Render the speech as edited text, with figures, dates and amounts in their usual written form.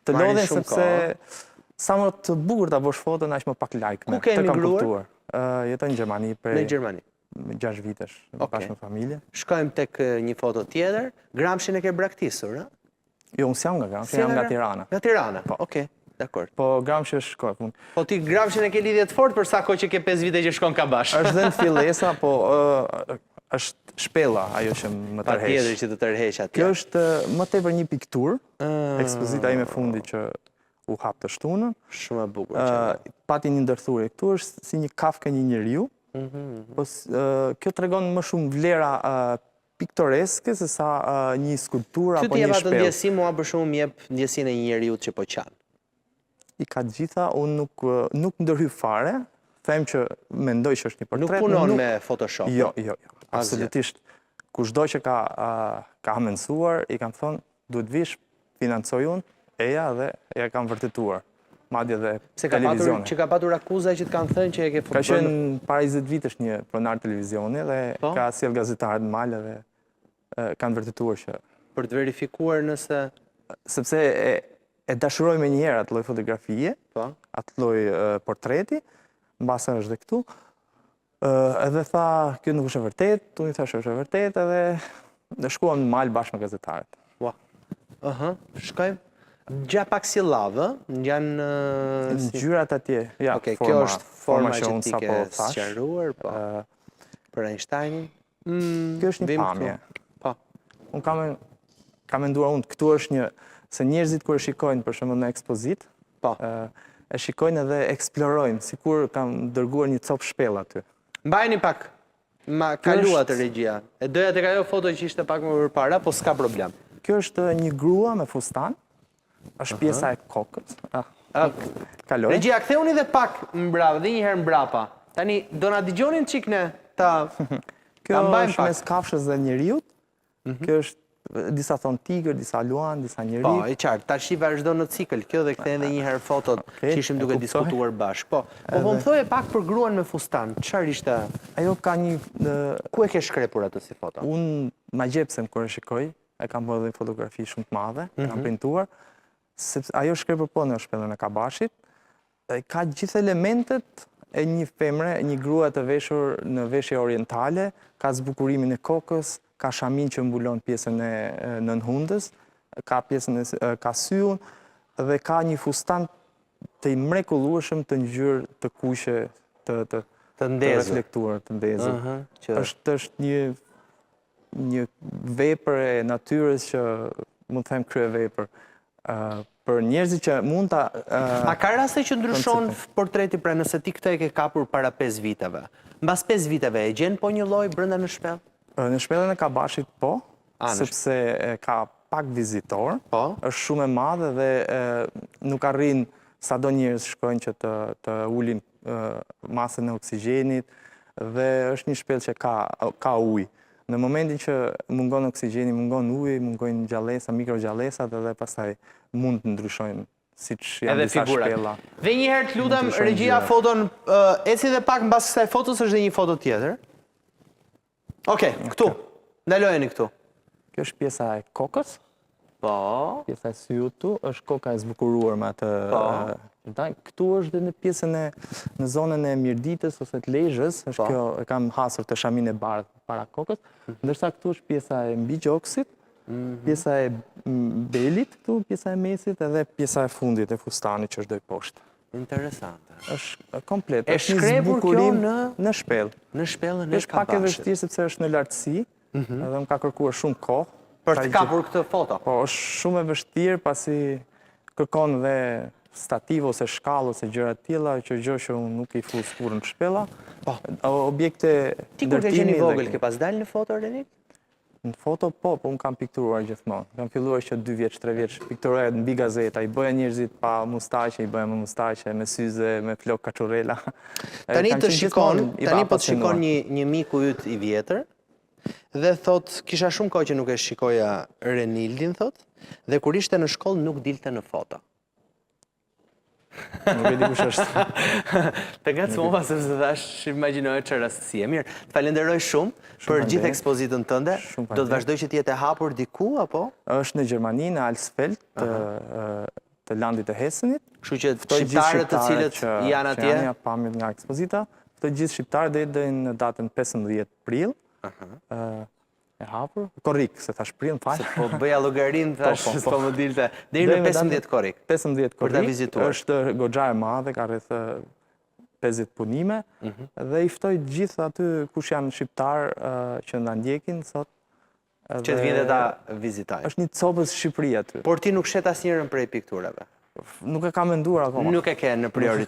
të lodhen sepse sa më të bukur ta bësh foton, aq më pak like. Ku ke emigruar? Jetoj në Gjermani Në Gjermani. 6 vitesh bashkë me familje. Shkojmë tek një foto tjetër. Gramshin e ke braktisur, a? Jo, unë s'jam nga Gramshi, jam nga Tirana. Nga Tirana, okej, dakord. Po Gramshi është shkoj. Po ti Gramshin e ke lidhje të fortë për sa kohë që ke 5 vite që shkon ka bashkë. Është dhe në fillesa, po është shpella ajo që më tërheq. Patjetër që të tërheq atje. Kjo është më tepër një pikturë, ekspozita ime fundi që u hap të shtunën. Shumë e bukur. Pati një ndërthurje. Këtu është si një kafkë një njeriu. Po kjo tregon më shumë vlera piktoreske se sa një skulpturë apo një shpellë. Ty ti jep atë ndjesi, mua për shumë më jep ndjesinë e një njeriu që po qan. I ka gjitha, unë nuk ndërhyj fare, them që mendoj që është një portret. Nuk punon me Photoshop. Jo. Absolutisht. Kushdo që ka mensuar, i kam thonë, duhet vish, financoj unë, eja dhe ja kam vërtetuar. Madje dhe televizione. Që ka patur akuza që të kanë thënë që e ke Ka qenë para 20 vitesh një pronar televizioni dhe ka sjell gazetarët në malë dhe kanë vërtetuar që... Për të verifikuar nëse... Sepse e dashuroj me njëherë atë lloj fotografie, atë lloj portreti, mbasa është dhe këtu. Edhe tha, kjo nuk është e vërtet, unë i thash është e vërtet, edhe shkuam në malë bashkë me gazetarët. Shkojmë. Gja pak si lavë, janë... Ngjyrat atje, ja, kjo është forma që ti ke sqaruar, për Einsteinin. Kjo është një pamje. Unë kam menduar unë, këtu është një, se njerëzit kur e shikojnë për shembull në ekspozit, e shikojnë edhe eksplorojnë, sikur kam dërguar një copë shpellë aty. Mbajni pak, ma kalua të regjia. E doja tek ajo foto që ishte pak më përpara, po s'ka problem. Kjo është një grua me fustan, është pjesa e kokës. Kaloj. Regjia, ktheuni dhe pak mbrapa, dhe njëherë mbrapa. Tani, do na dëgjonin çik ne ta Kjo është mes kafshës dhe njeriut. Kjo është disa thonë tigër, disa luan, disa njeri. Po, e qartë, tash i vazhdo në cikël, kjo dhe kthehen edhe një herë fotot që ishim duke diskutuar bashkë. Po më thoje pak për gruan me fustan, çfarë ishte? Ajo ka një... Ku e ke shkrepur atë si foto? Unë ma gjepsem kur e shikoj, e kam bërë dhe fotografi shumë të madhe, kam printuar, sepse ajo shkrepur po në shpellën e kabashit, ka gjithë elementet e një femre, një grua të veshur në veshje orientale, ka zbukurimin e kokës, ka shamin që mbulon pjesën e nënhundës, ka syun, dhe ka një fustan të i mrekullueshëm të ngjyrë të kuqe, të reflektuar, të ndezur. Është një vepër e natyrës që mund të them krye vepër. Për njerëzit që mund ta... A ka raste që ndryshon portreti, pra nëse ti këtë e ke kapur para 5 viteve? Mbas 5 viteve e gjen po një lloj brenda në shpellë? Në shpellën e kabashit po, sepse ka pak vizitor, është shumë e madhe dhe nuk arrin sado njerëz shkojnë që të ulin masën e oksigjenit dhe është një shpellë që ka ujë. Në momentin që mungon oksigjeni, mungon uji, mungojnë gjallësa, mikrogjallësat dhe pastaj mund të ndryshojnë siç janë disa shpella. Dhe një herë të lutem, regjia foton, eci dhe pak mbas kësaj fotos është dhe një foto tjetër. Okej, këtu. Ndalojeni këtu. Kjo është pjesa e kokës. Po. Pjesa e syut tu, është koka e zbukuruar me atë. Këtu është dhe në pjesën në zonën e mirditës ose të lezhës, është kjo, e kam hasur të shamin e bardhë para kokës, ndërsa këtu është pjesa e mbi gjoksit, pjesa e belit këtu, pjesa e mesit, edhe pjesa e fundit e fustanit që është doj poshtë. Interesante. Është komplet. E shkrepur kjo në shpellë. Në shpellën e kabashit. Është pak e vështirë sepse është në lartësi, edhe më ka kërkuar shumë kohë. Për të kapur këtë foto? Po, është shumë e vështirë pasi kërkon dhe stativ ose shkallë ose gjëra të tilla, që gjë që unë nuk i fus kurrë në shpella. Po. Objekte ndërtimi. Ti kur ke qenë i vogël ke pas dalë në foto, Renit? Në foto po, unë kam pikturuar gjithmonë. Kam filluar që 2 vjeç, 3 vjeç, pikturoja mbi gazeta, i bëja njerëzit pa mustaqe, i bëja me mustaqe, me syze, me flok kaçurrela. Tani po të shikon një miku yt i vjetër dhe thot, kisha shumë kohë që nuk e shikoja Renildin, thot, dhe kur ishte në shkollë nuk dilte në foto. Nuk e di kush është. Të ngacmova sepse thash, imagjinoja çfarë rastësie. Mirë, të falenderoj shumë për gjithë ekspozitën tënde. Do të vazhdoj që të jetë e hapur diku apo? Është në Gjermani, në Alsfeld, të landit të Hesenit. Kështu që shqiptarët të cilët janë atje, që janë pamjet nga ekspozita, ftoj gjithë shqiptarët deri në datën 15 prill. E hapur, korrik, se thash prill, fal. Po bëja llogarin thash, s'po më dilte. Deri në 15 korrik. 15 korrik. Për ta vizituar. Është goxha e madhe, ka rreth 50 punime dhe i ftoj gjithë aty kush janë shqiptar që na ndjekin sot. Që të vinë dhe ta vizitojnë. Është një copës Shqipëri aty. Por ti nuk shet asnjërin prej pikturave. Nuk e kam menduar akoma. Nuk e ke në prioritet.